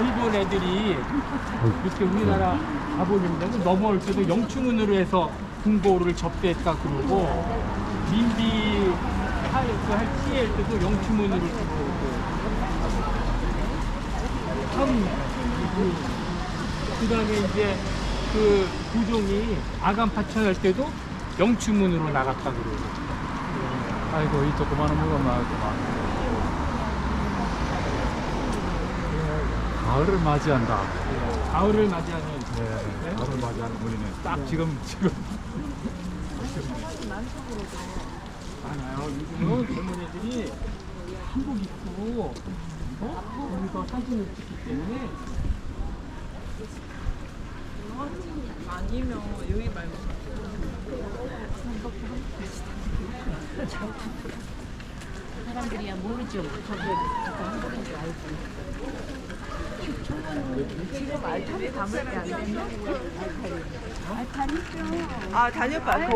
일본 애들이 이렇게 우리나라 가보려면 넘어올 때도 영충문으로 해서 궁궐을 접대했다 그러고 민비 할 피할 때도 영충문으로 들어오고 참 그다음에 이제 그 부종이 아간파천 할 때도 영충문으로 나갔다 그러고. 아이고 이 조그마한 물건 나왔구만. 가을을 맞이한다. 가을을 맞이하는. 네, 가을을 맞이하는 분이네. 딱 지금 많아요. 요즘은 젊은 애들이 한복 입고 여기서 사진을 찍기 때문에 아니면 여기 말고 사람들이야 모르죠. 저게 한국인 줄 알고. 지금 알타리 담을 게 안 되나? 알타리? 아 단엽반